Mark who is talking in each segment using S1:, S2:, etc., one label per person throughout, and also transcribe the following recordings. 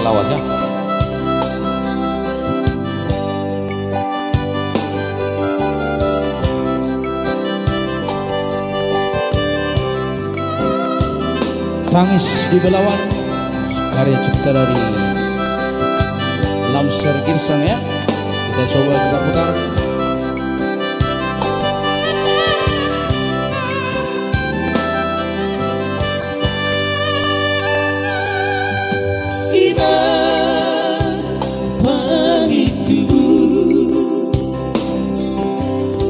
S1: lawas ya. Tangis di Belawan, karya cipta dari Lamser Girsang ya. Kita coba putar-putar.
S2: Inang pangitubu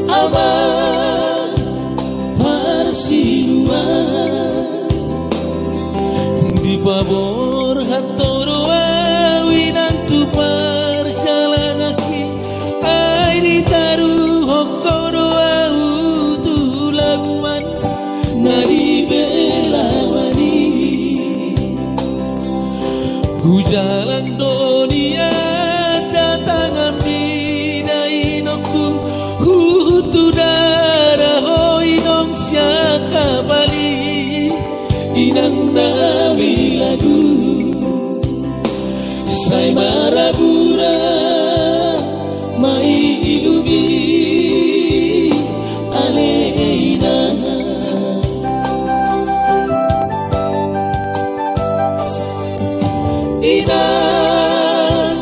S2: aman parsiluan di pabor hatoro awinan tu parjalangaki ai ditaruh hokoro au tulawan nari belawani hujalang dunia datang amdi dainokku hutu darah hoinong siaka bali inang dami lagu say marabura mai ilubi aleina inang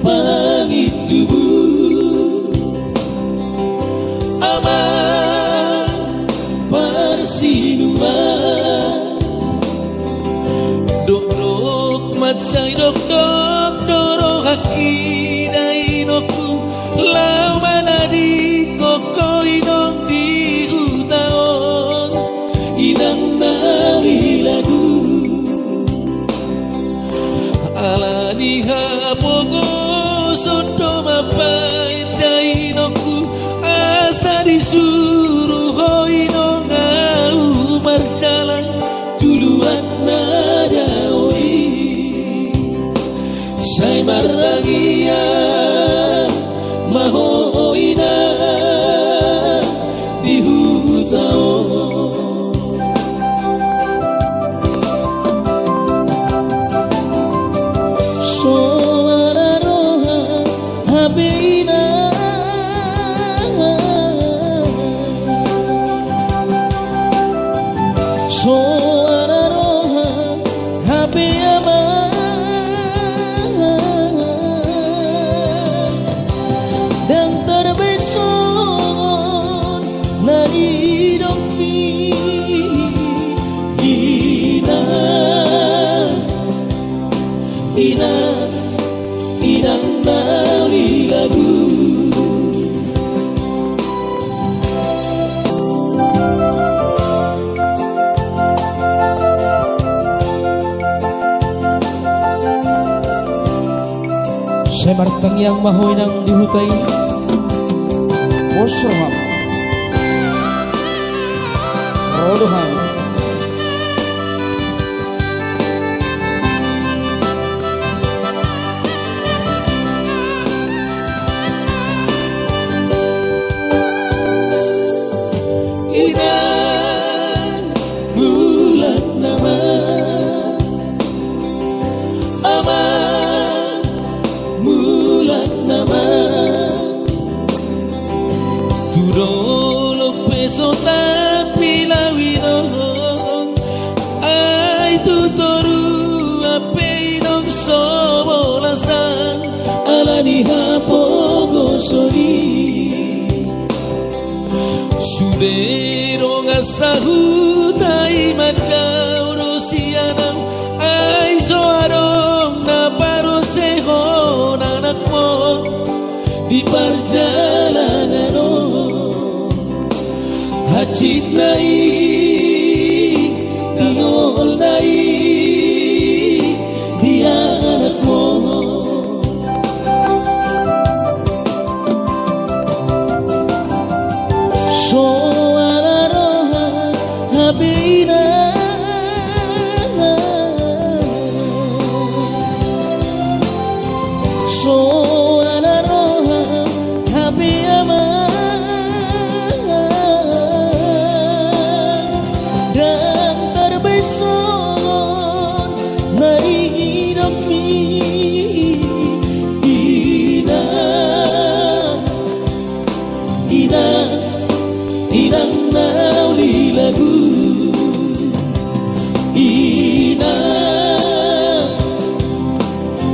S2: pangitubu aman parsiluan dok matsai dok doro haki dainoku lau manadi koko inong di utaon inang dari lagu ala diha pogo sodo mapai dainoku asa disuruh hoinong au marjalan duluan nadawi say marangia mahoina dihutao suara roha habina suara roha habiyama dan terbeson nari dongfi inang dari lagu
S1: Saya martang yang mahoy nang dihutai Bosroham Rodoham
S2: inang bulan nama aman bulan nama tudolo peso tapi lawinong ai tutoru ape inong sobolasan alani hapogo sori Sudero ngasahutai madau rosianam ai soarong na paroseho nanakmon di perjalanan hacit nai dingol nai dia anakmon suara roha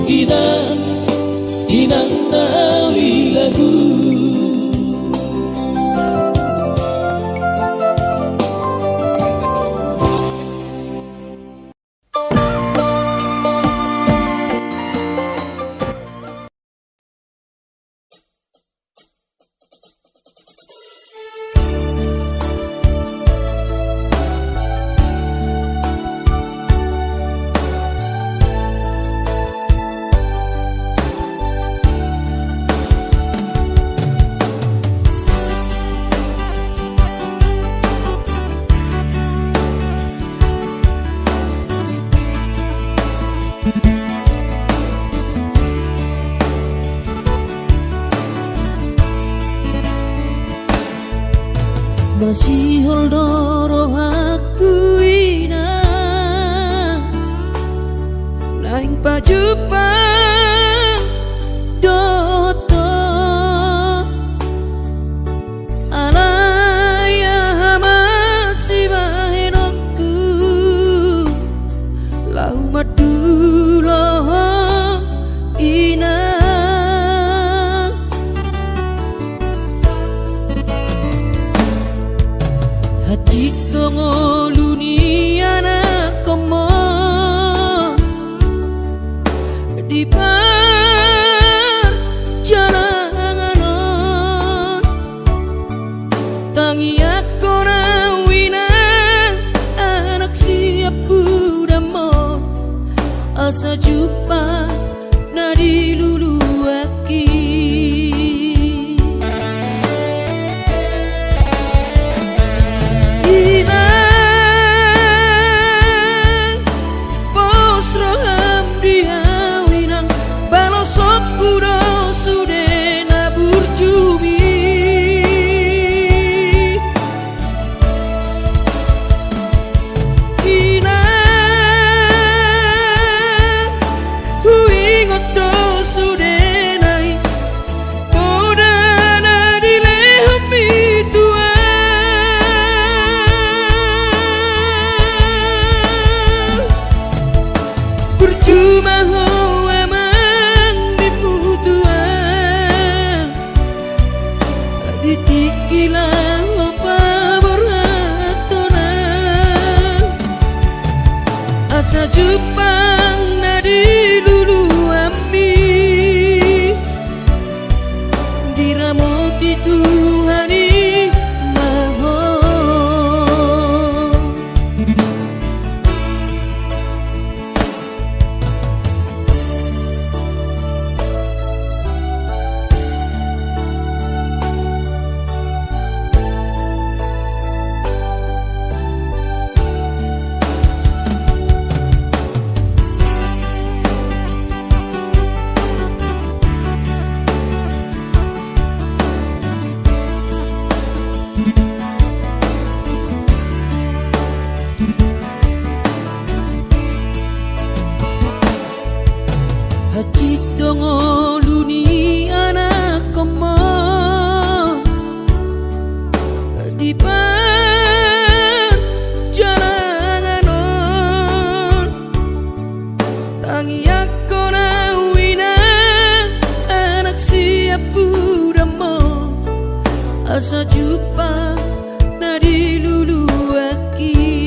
S2: inang inang nauli lagu
S3: masih holdoro aku ina laing pajupang doto alaya masih bahenokku lau madulo ina hati tongo luniana komo di perjalanan tangi aku rawinang anak siap budamon asa jumpa nadi lulu aki asa jupang nadi lulu ami diramoti Tuhani maho hati dongo luni anak komo di perjalanan tangi aku rawina anak siap budamo asa jumpa nadi lulu aki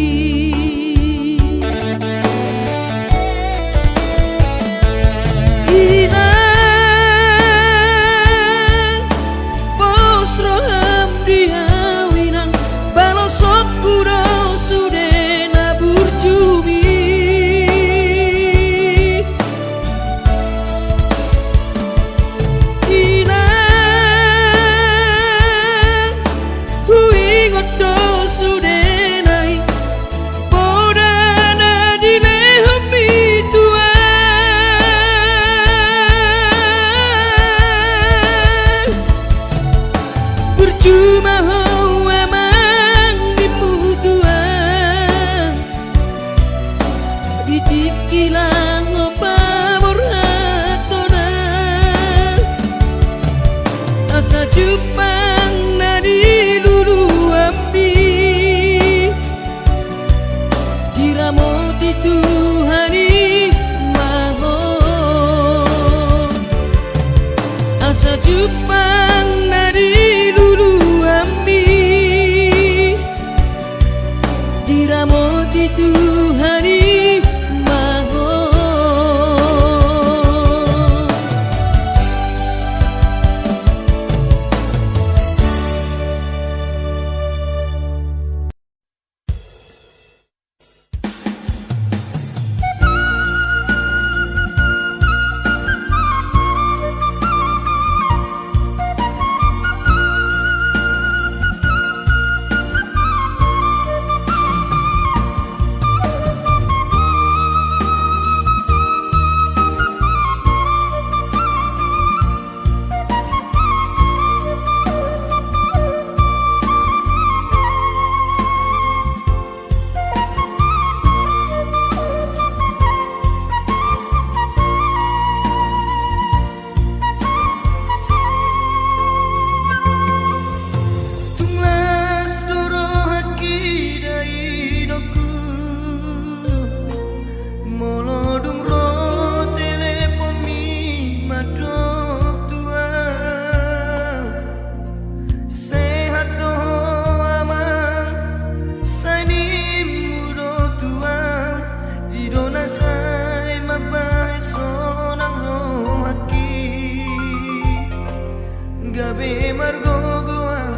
S3: bergogohan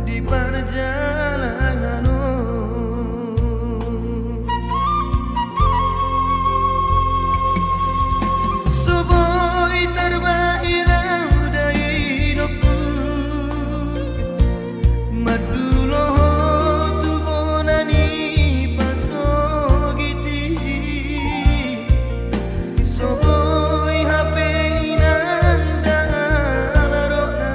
S3: di perjalanan. Soboi terbairau dari hidupku, maduloho tu bonani pasogiti. Soboi hape inanda laroha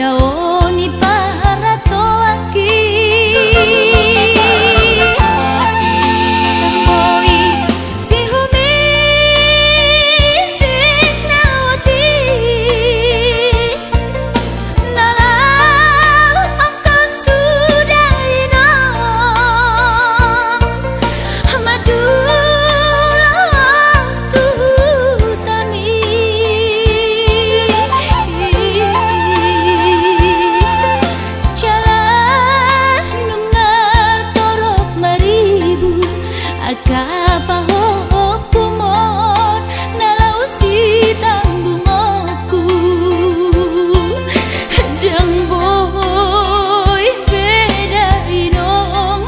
S4: daoni para toaki tamboi si humi sik nawati nalau angka sudahina madulah tuh tami jalan nungal torok maribu akapahok kumon nalau si tambungoku dang boy beda inong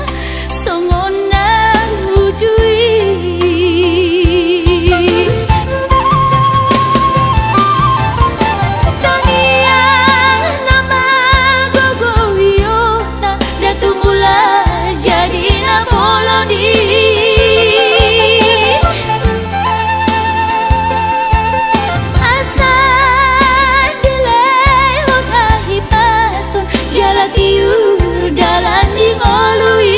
S4: songon nang ujui taniang nama gogo wiyota datu mula jadi na bolodi asa dilai wakahi pason jala tiur dalan di ngolui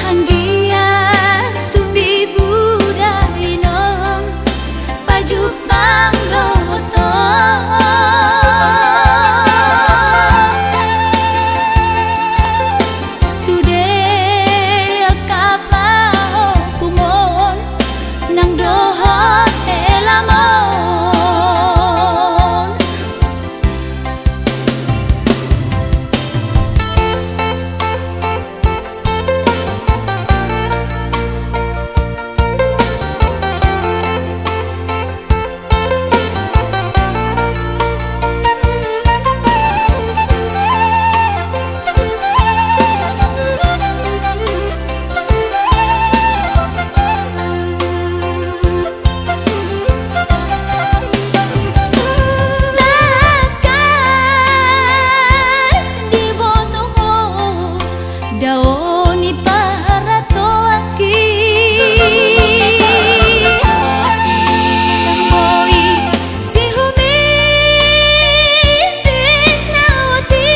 S4: hanggia tumbi budayinong pajuk mangloto sude akapao kumon nang doha elamon takas di botomo daoni para toaki tamboi si humi sik nawati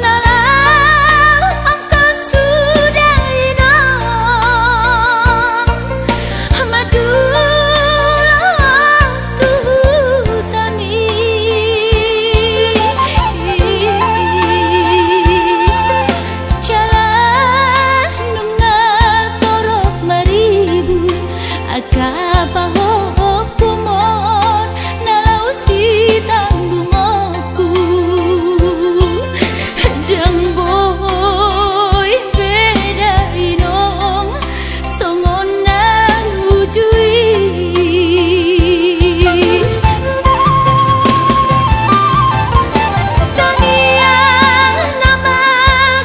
S4: nalau angka sudahina madulah tuh tami jalan nungal torok maribu akapahok kumon nalau si tambungoku dang boy beda inong songon nang ujui taniang nama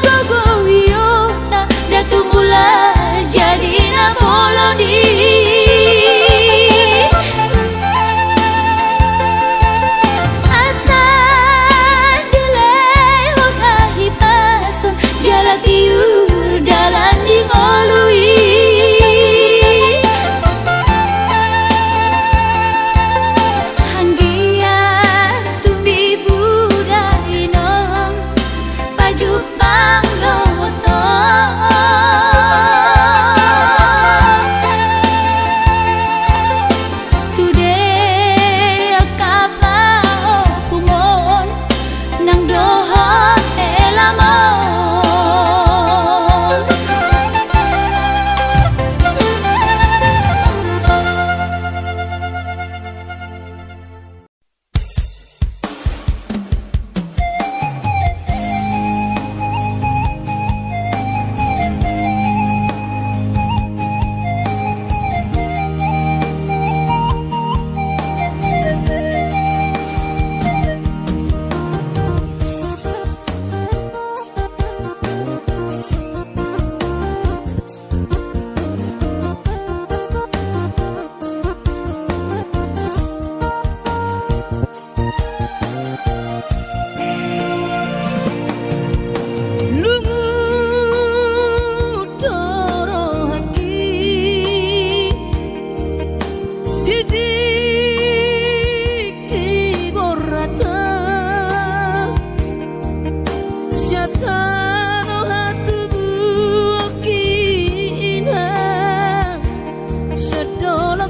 S4: gogo wiyota datu mula jadi na bolodi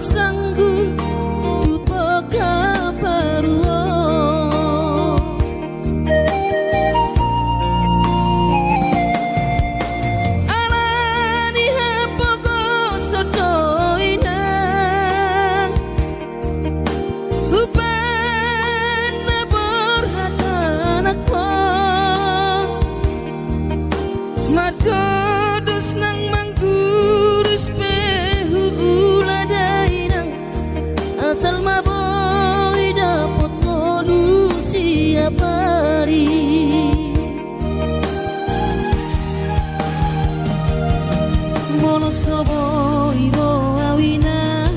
S2: sanggul tupo kaparuo alani hapogo sodoina upana borhatanakko madodus nang manggurus asal maboy dapat ngolu siap hari mono soboy ro awina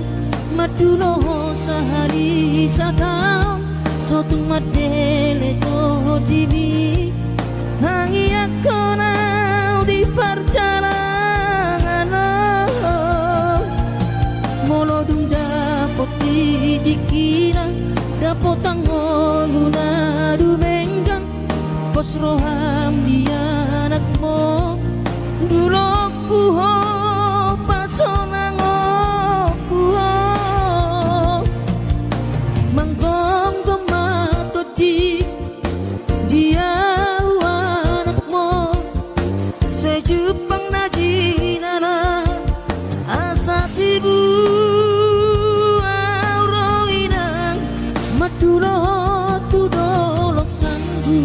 S2: maduno sahari satau sotung madele to dibi hangi akona di perjalanan mono dunda poti dikira dapat tangoluna dumenggang pos roham dia anakmu dulu ku ho pasonango ku ho manggong gemato di dia anakmu sejupang najinana asa tibu Maduro tudolok sanggu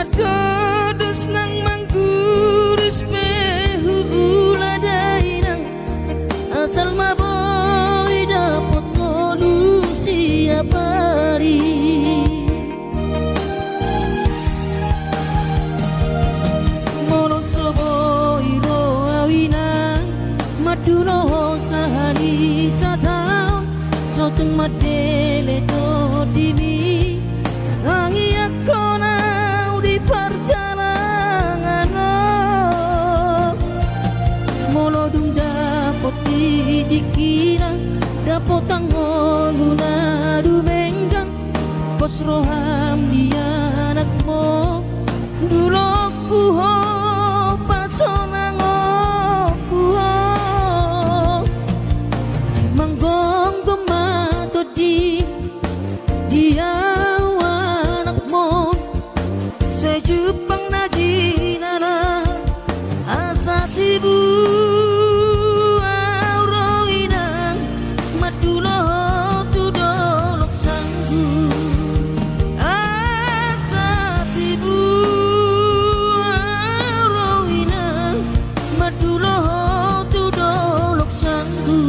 S2: madodus nang manggurus behula dainang asal maboy dapat ngolu siap hari mono soboy ro awina maduno sahari satau sotung madele to dimi hangi akona di perjalanan molo dunda poti dikira dapat tangoluna dumenggang pos roham dia anakmu dulu ku ho pasonango ku ho manggong gemato di dia sejupang najinana asa tibu auroinang madulo tudolok sanggu asa tibu auroinang madulo tudolok sanggu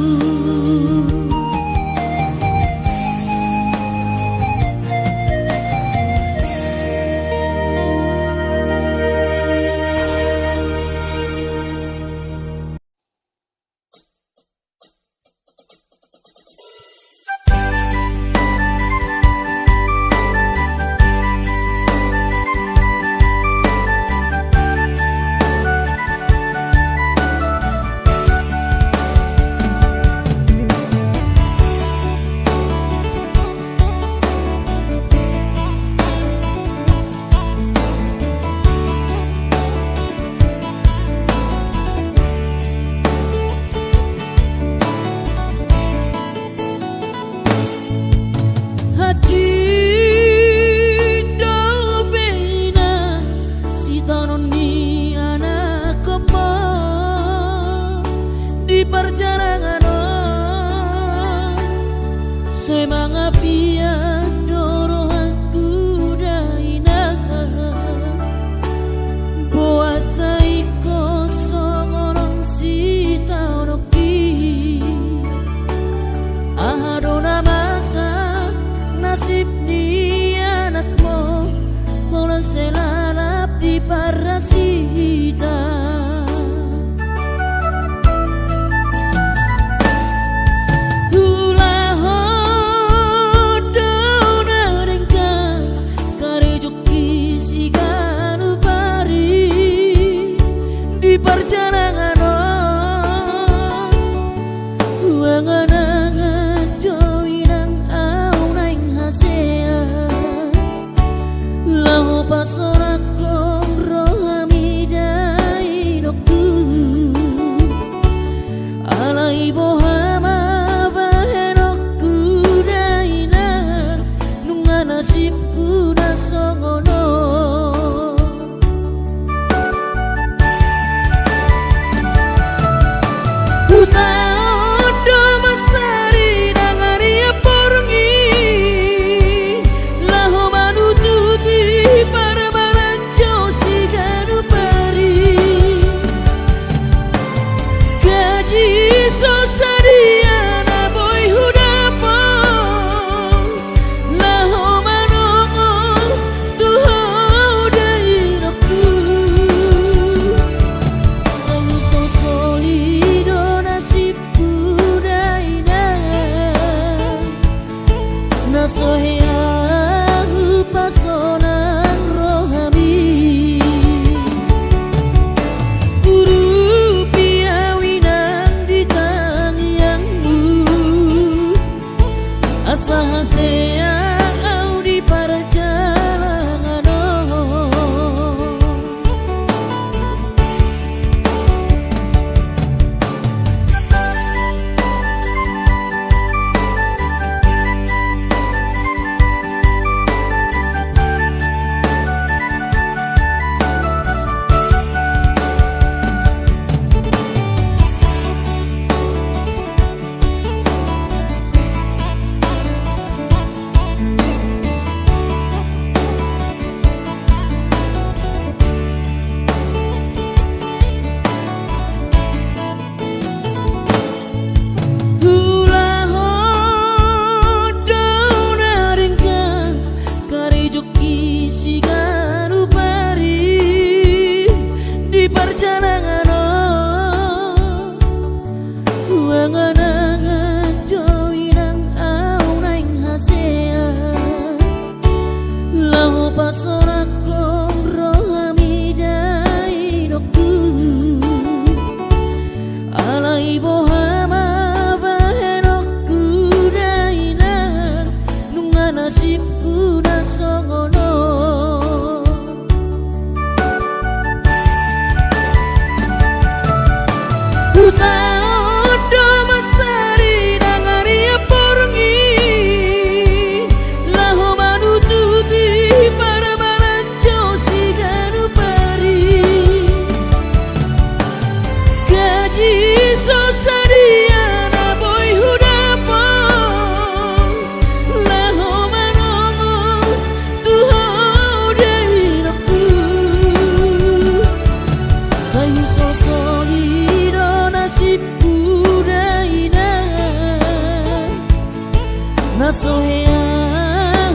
S2: Rasohea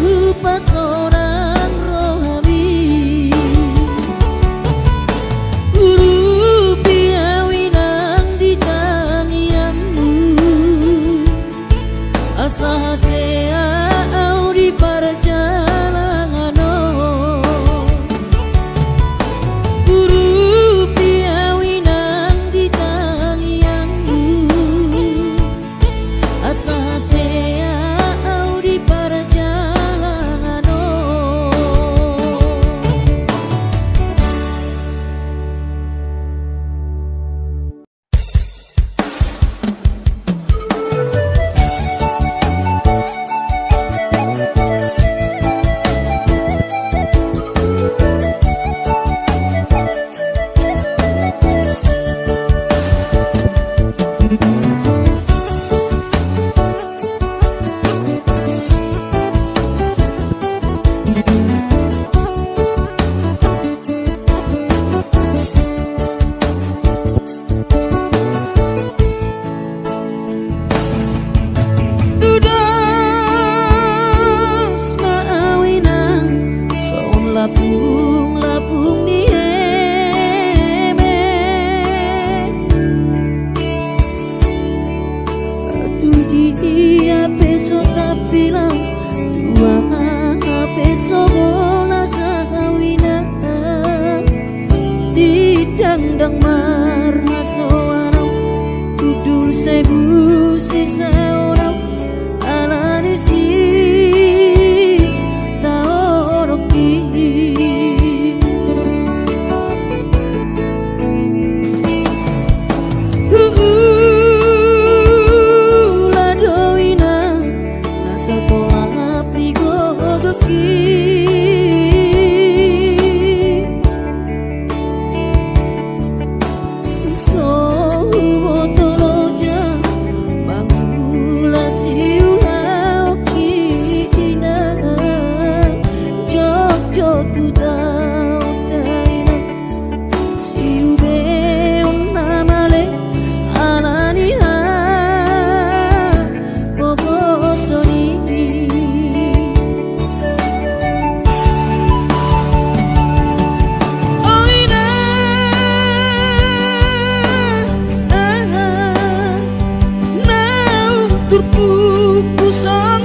S2: hupa seorang rohani Guru piawinang di tanianmu Asahasea au di perjalanano Guru piawinang di tanianmu Asahasea au di perjalanano Tudos maawinang saun lapung ni heme Atu dia peso tapilang tua peso bola sawinang didangdang marhasoarau tudul sebu sisa orang alani si taoroki ladoina nasotola pigogoki so botoloja bangula siula okina jojo tudau daina siube unamale alaniha bobosoni oina na turpu kusah